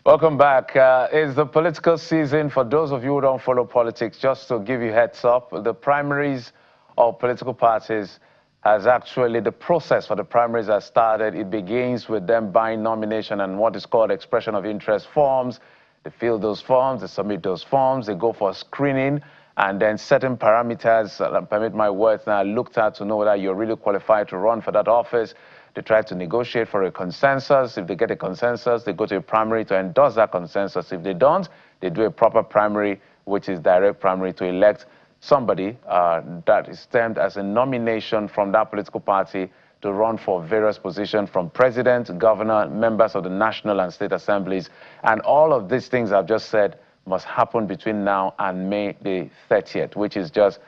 Welcome back. It's the political season. For those of you who don't follow politics, just to give you heads up, the primaries of political parties the process for the primaries has started. It begins with them buying nomination and what is called expression of interest forms. They fill those forms, they submit those forms, they go for screening, and then certain parameters, permit my words now, looked at to know whether you're really qualified to run for that office. They try to negotiate for a consensus. If they get a consensus, they go to a primary to endorse that consensus. If they don't, they do a proper primary, which is direct primary, to elect somebody that is termed as a nomination from that political party to run for various positions, from president, governor, members of the national and state assemblies. And all of these things I've just said must happen between now and May the 30th, which is just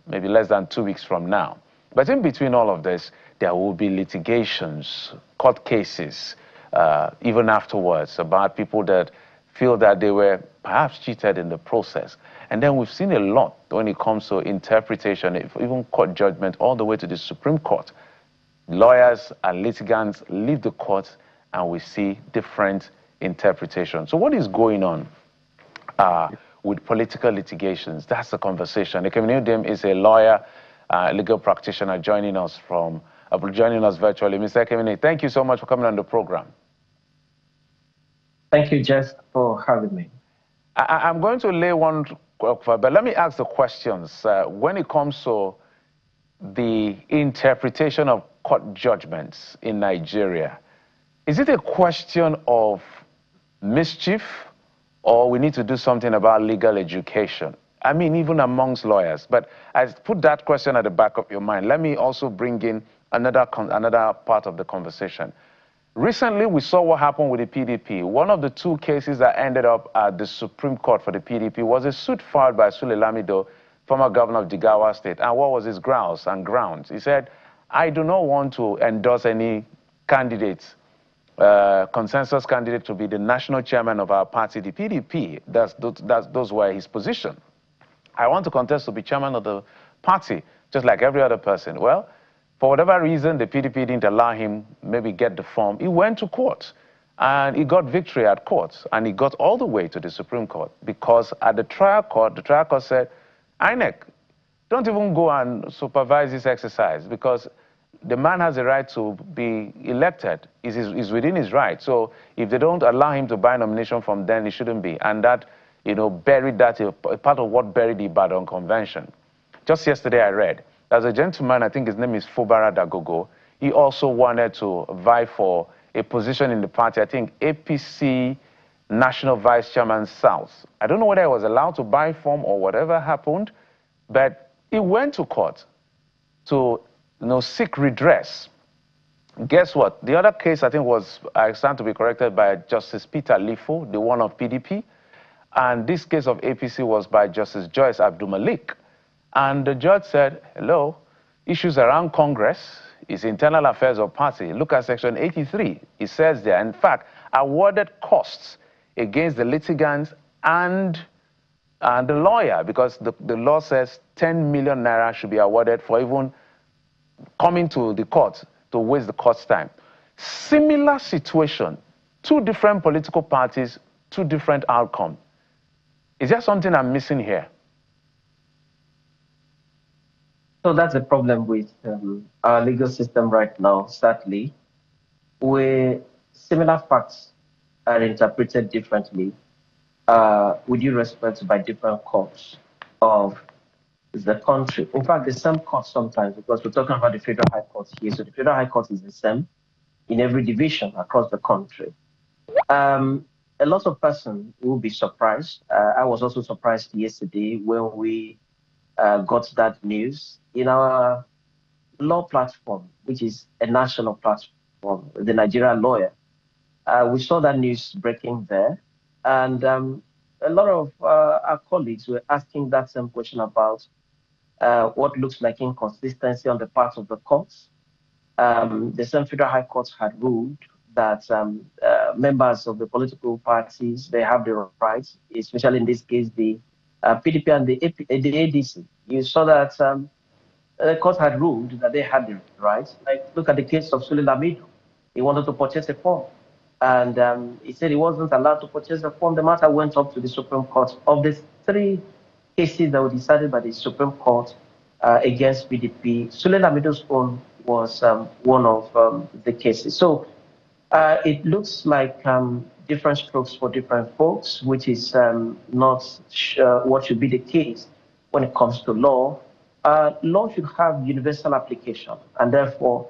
maybe less than 2 weeks from now. But in between all of this, there will be litigations, court cases, even afterwards, about people that feel that they were perhaps cheated in the process. And then we've seen a lot when it comes to interpretation, even court judgment, all the way to the Supreme Court. Lawyers and litigants leave the court, and we see different interpretations. So what is going on with political litigations? That's the conversation. Ekemini is a lawyer, legal practitioner, joining us virtually. Mr. Ekemini, thank you so much for coming on the program. Thank you, Jeff, for having me. I'm going to lay one, but let me ask the questions. When it comes to the interpretation of court judgments in Nigeria, is it a question of mischief, or we need to do something about legal education? I mean, even amongst lawyers. But I put that question at the back of your mind. Let me also bring in another part of the conversation. Recently, we saw what happened with the PDP. One of the two cases that ended up at the Supreme Court for the PDP was a suit filed by Sule Lamido, former governor of Jigawa State. And what was his grounds? He said, I do not want to endorse any candidates, consensus candidate to be the national chairman of our party, the PDP. Those were his position. I want to contest to be chairman of the party, just like every other person. Well, for whatever reason, the PDP didn't allow him maybe get the form. He went to court, and he got victory at court, and he got all the way to the Supreme Court, because at the trial court said, INEC, don't even go and supervise this exercise, because the man has a right to be elected. He's within his right. So if they don't allow him to buy nomination from them, he shouldn't be. And that, buried that, a part of what buried the Ibadan Convention. Just yesterday I read, there's a gentleman, I think his name is Fubara Dagogo. He also wanted to vie for a position in the party, I think APC National Vice Chairman South. I don't know whether he was allowed to buy form or whatever happened, but he went to court to seek redress. Guess what? The other case, I think, was, I stand to be corrected, by Justice Peter Lifo, the one of PDP. And this case of APC was by Justice Joyce Abdul Malik. And the judge said, hello, issues around Congress is internal affairs of party. Look at section 83. It says there, in fact, awarded costs against the litigants and the lawyer, because the law says 10 million naira should be awarded for even coming to the court to waste the court's time. Similar situation, two different political parties, two different outcomes. Is there something I'm missing here? So that's the problem with our legal system right now, sadly, where similar facts are interpreted differently with due respect by different courts of the country. In fact, the same court sometimes, because we're talking about the Federal High Court here, so the Federal High Court is the same in every division across the country. A lot of persons will be surprised. I was also surprised yesterday when we got that news. In our law platform, which is a national platform, the Nigerian Lawyer, we saw that news breaking there. And a lot of our colleagues were asking that same question about what looks like inconsistency on the part of the courts. The same Federal High Court had ruled that members of the political parties, they have the rights, especially in this case, the PDP and the ADC. You saw that the court had ruled that they had the rights. Like, look at the case of Sule Lamido. He wanted to purchase a form. and he said he wasn't allowed to purchase a form. The matter went up to the Supreme Court. Of the 3 cases that were decided by the Supreme Court against PDP, Sule Lamido's own was one of the cases. So it looks like different strokes for different folks, which is not what should be the case when it comes to law. Law should have universal application, and therefore,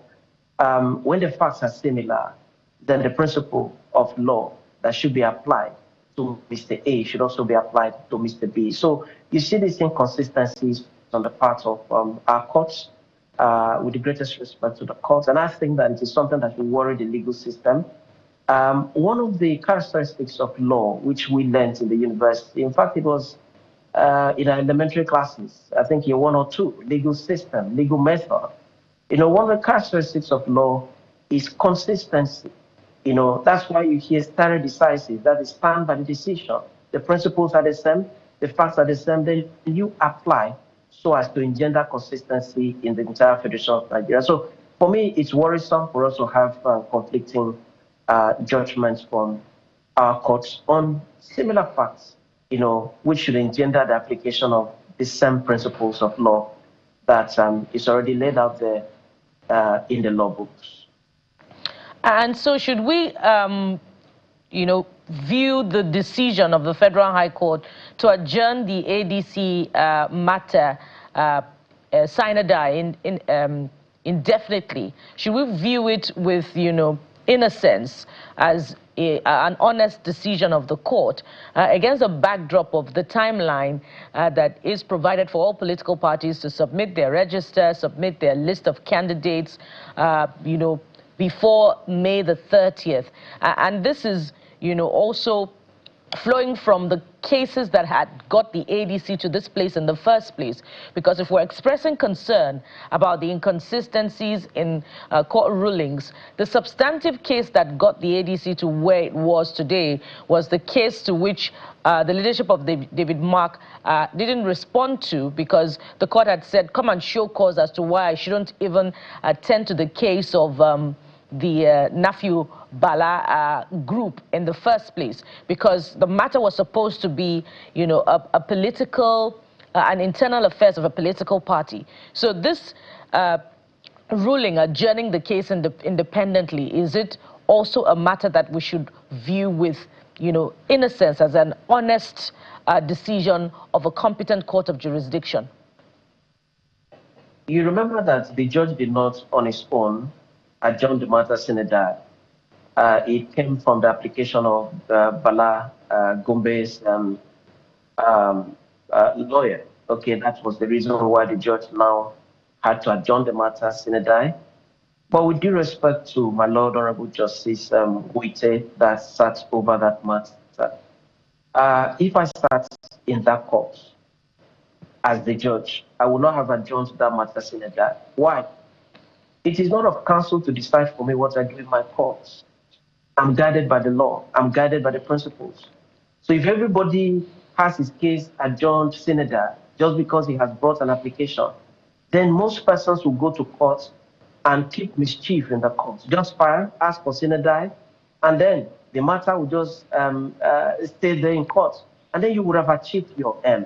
when the facts are similar, then the principle of law that should be applied to Mr. A should also be applied to Mr. B. So you see these inconsistencies on the part of our courts, with the greatest respect to the courts, and I think that it is something that will worry the legal system. One of the characteristics of law, which we learned in the university, in fact, it was in our elementary classes, I think year 1 or 2, legal system, legal method. One of the characteristics of law is consistency. That's why you hear stare decisis, that is stand by the decision. The principles are the same, the facts are the same, then you apply so as to engender consistency in the entire Federation of Nigeria. So for me, it's worrisome for us to have conflicting judgments from our courts on similar facts, which should engender the application of the same principles of law that is already laid out there in the law books. And so should we, view the decision of the Federal High Court to adjourn the ADC matter sine die indefinitely? Should we view it with, in a sense, as an honest decision of the court against a backdrop of the timeline that is provided for all political parties to submit their register, submit their list of candidates, before May the 30th. And this is, also flowing from the cases that had got the ADC to this place in the first place. Because if we're expressing concern about the inconsistencies in court rulings, the substantive case that got the ADC to where it was today was the case to which the leadership of David Mark didn't respond to, because the court had said, come and show cause as to why I shouldn't even attend to the case of the Nafiu Bala group in the first place, because the matter was supposed to be, a political, an internal affairs of a political party. So this ruling adjourning the case independently, is it also a matter that we should view with, in a sense, as an honest decision of a competent court of jurisdiction? You remember that the judge did not, on his own, adjourn the matter sine die. It came from the application of Bala Gombe's lawyer. Okay, that was the reason why the judge now had to adjourn the matter sine die. But with due respect to my Lord Honorable Justice Wite that sat over that matter, if I sat in that court as the judge, I would not have adjourned that matter sine die. Why? It is not of counsel to decide for me what I do in my courts. I'm guided by the law. I'm guided by the principles. So if everybody has his case adjourned sine die just because he has brought an application, then most persons will go to court and keep mischief in the court. Just file, ask for sine die, and then the matter will just stay there in court. And then you would have achieved your aim.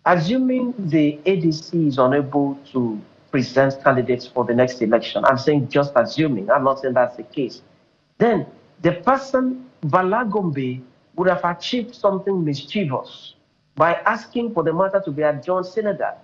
Assuming the ADC is unable to present candidates for the next election, I'm saying just assuming, I'm not saying that's the case, then the person, Bala Gombe, would have achieved something mischievous by asking for the matter to be adjourned sine die.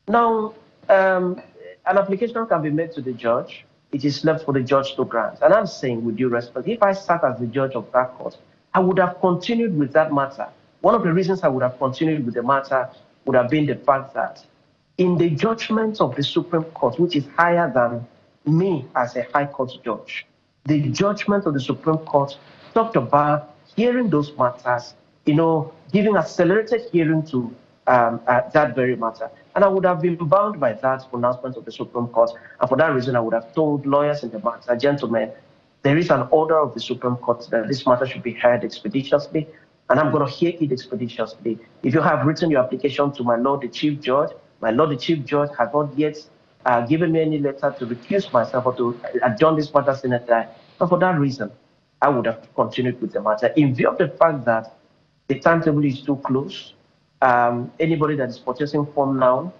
Now, an application can be made to the judge. It is left for the judge to grant. And I'm saying, with due respect, if I sat as the judge of that court, I would have continued with that matter. One of the reasons I would have continued with the matter would have been the fact that in the judgment of the Supreme Court, which is higher than me as a High Court judge, the judgment of the Supreme Court talked about hearing those matters, giving accelerated hearing to that very matter. And I would have been bound by that pronouncement of the Supreme Court. And for that reason, I would have told lawyers in the matter, gentlemen, there is an order of the Supreme Court that this matter should be heard expeditiously, and I'm going to hear it expeditiously. If you have written your application to my Lord the Chief Judge, my Lord the Chief Judge has not yet given me any letter to recuse myself or to adjourn this matter sine die. And for that reason, I would have continued with the matter. In view of the fact that the timetable is too close, anybody that is purchasing form now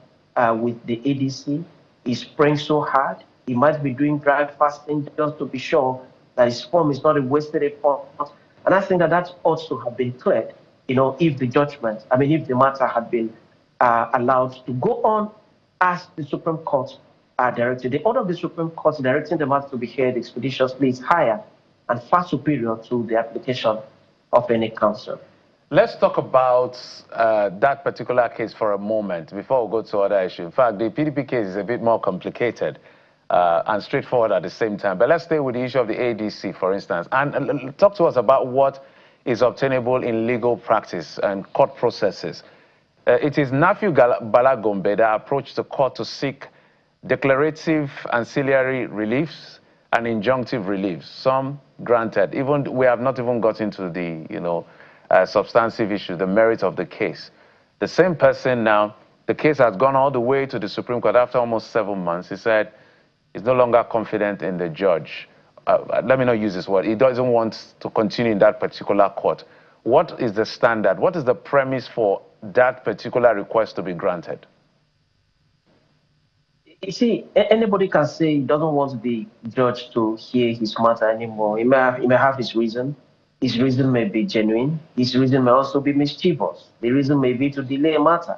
with the ADC is praying so hard. He might be doing dry fasting just to be sure that his form is not a wasted effort. And I think that that ought to have been cleared, if the judgment, if the matter had been allowed to go on as the Supreme Court directed. The order of the Supreme Court directing the matter to be heard expeditiously is higher and far superior to the application of any counsel. Let's talk about that particular case for a moment before we go to other issues. In fact, the PDP case is a bit more complicated and straightforward at the same time. But let's stay with the issue of the ADC, for instance, and talk to us about what is obtainable in legal practice and court processes. It is Nafiu Bala Gombe that approached the court to seek declarative ancillary reliefs and injunctive reliefs, some granted. We have not even got into the, substantive issue, the merit of the case. The same person now, the case has gone all the way to the Supreme Court after almost 7 months. He said he's no longer confident in the judge. Let me not use this word. He doesn't want to continue in that particular court. What is the standard? What is the premise for that particular request to be granted? You see, anybody can say he doesn't want the judge to hear his matter anymore. He may have his reason. His reason may be genuine. His reason may also be mischievous. The reason may be to delay a matter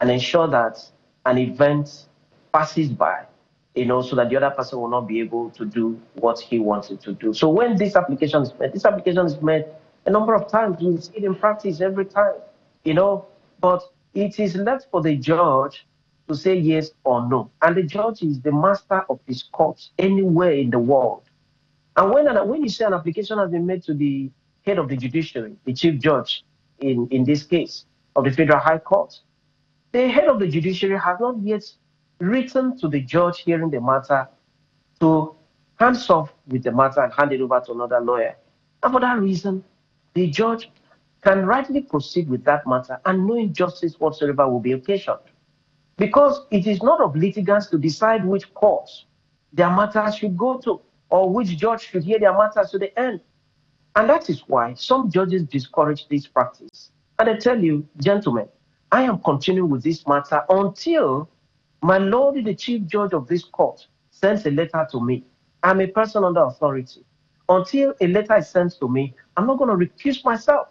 and ensure that an event passes by, so that the other person will not be able to do what he wanted to do. So when this application is made a number of times. We see it in practice every time, but it is left for the judge to say yes or no. And the judge is the master of his court anywhere in the world. And when you say an application has been made to the head of the judiciary, the chief judge in this case of the Federal High Court, the head of the judiciary has not yet written to the judge hearing the matter to hands off with the matter and hand it over to another lawyer. And for that reason, the judge can rightly proceed with that matter and no injustice whatsoever will be occasioned. Because it is not of litigants to decide which court their matter should go to or which judge should hear their matters to the end. And that is why some judges discourage this practice. And I tell you, gentlemen, I am continuing with this matter until my Lord, the Chief Judge of this court, sends a letter to me. I'm a person under authority. Until a letter is sent to me, I'm not going to recuse myself.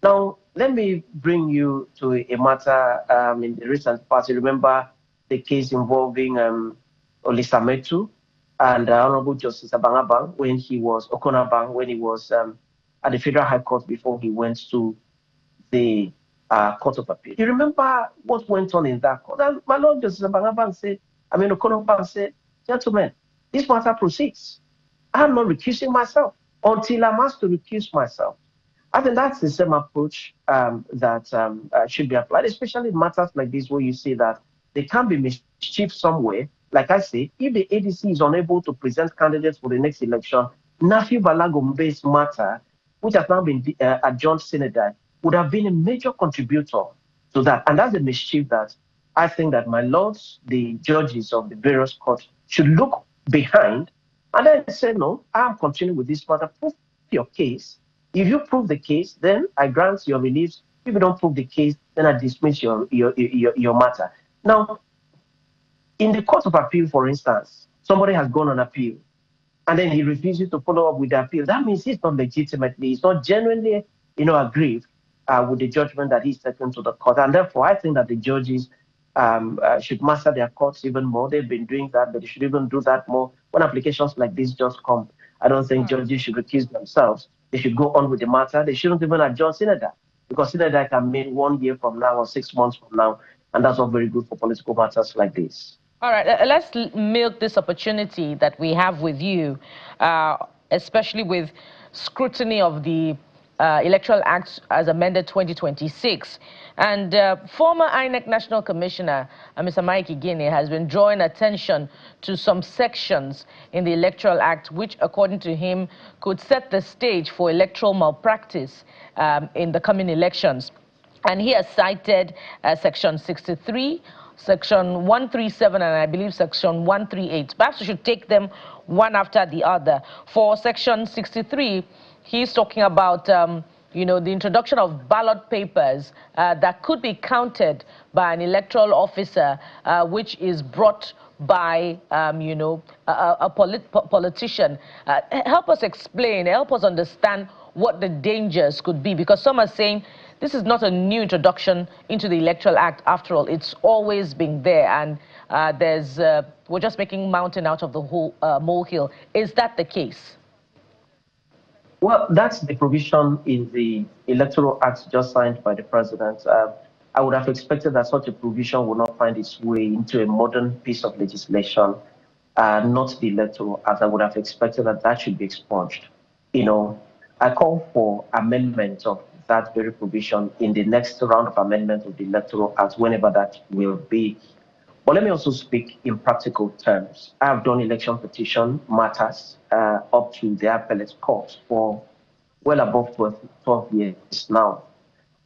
Now, let me bring you to a matter in the recent past. You remember the case involving Olisametu and Honorable Justice Abangabang when he was at the Federal High Court before he went to the Court of Appeal. You remember what went on in that court? And my Lord Justice Abangabang said, Okonobang said, gentlemen, this matter proceeds. I'm not recusing myself until I'm asked to recuse myself. I think that's the same approach that should be applied, especially in matters like this where you see that there can be mischief somewhere. Like I say, if the ADC is unable to present candidates for the next election, Nafiu Bala Gombe's matter, which has now been adjourned Senate, would have been a major contributor to that. And that's a mischief that I think that my lords, the judges of the various courts, should look behind and then say, no, I'm continuing with this matter. Prove your case. If you prove the case, then I grant your reliefs. If you don't prove the case, then I dismiss your matter. Now, in the Court of Appeal, for instance, somebody has gone on appeal, and then he refuses to follow up with the appeal. That means he's not legitimately, he's not genuinely, aggrieved with the judgment that he's taken to the court. And therefore, I think that the judges should master their courts even more. They've been doing that, but they should even do that more. When applications like this just come, I don't think judges should recuse themselves. They should go on with the matter. They shouldn't even adjourn Synod, because Synod can mean 1 year from now or 6 months from now, and that's not very good for political matters like this. All right, let's milk this opportunity that we have with you, especially with scrutiny of the Electoral Act as amended 2026. And former INEC National Commissioner, Mr. Mike Igine, has been drawing attention to some sections in the Electoral Act, which, according to him, could set the stage for electoral malpractice in the coming elections. And he has cited Section 63, Section 137 and I believe Section 138. Perhaps we should take them one after the other. For Section 63, he's talking about you know, the introduction of ballot papers that could be counted by an electoral officer, which is brought by, you know, a politician. Help us explain, help us understand what the dangers could be, because some are saying this is not a new introduction into the Electoral Act. After all, it's always been there, and we're just making mountain out of the whole molehill. Is that the case? Well, that's the provision in the Electoral Act just signed by the president. I would have expected that such a provision would not find its way into a modern piece of legislation, not the Electoral Act. I would have expected that that should be expunged. You know, I call for amendment of that very provision in the next round of amendment of the Electoral Act, whenever that will be. But let me also speak in practical terms. I have done election petition matters up to the appellate court for well above 12 years now.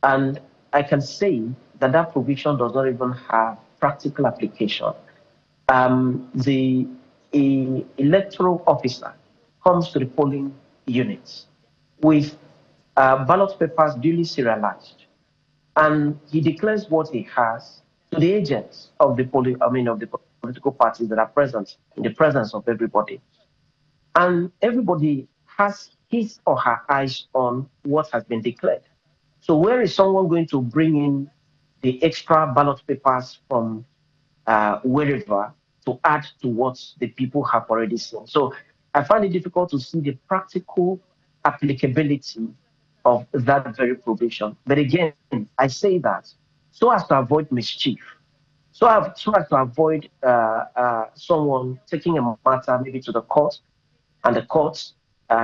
And I can say that that provision does not even have practical application. The electoral officer comes to the polling units with ballot papers duly serialized, and he declares what he has to the agents of the political parties that are present in the presence of everybody. And everybody has his or her eyes on what has been declared. So where is someone going to bring in the extra ballot papers from wherever to add to what the people have already seen? So I find it difficult to see the practical applicability of that very provision. But again, I say that so as to avoid mischief, so as to avoid someone taking a matter maybe to the court, and the court,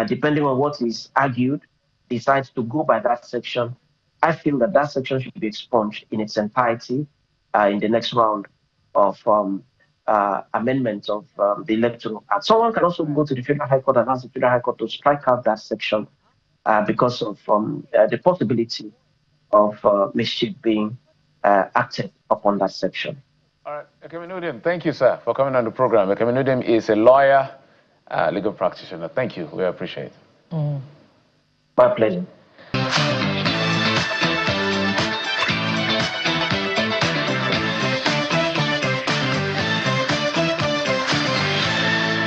depending on what is argued, decides to go by that section. I feel that that section should be expunged in its entirety in the next round of amendment of the Electoral Act. Someone can also go to the Federal High Court and ask the Federal High Court to strike out that section because of the possibility of mischief being acted upon that section. All right, Ekeminiudim, thank you, sir, for coming on the program. Ekeminiudim is a lawyer, legal practitioner. Thank you. We appreciate it. My pleasure.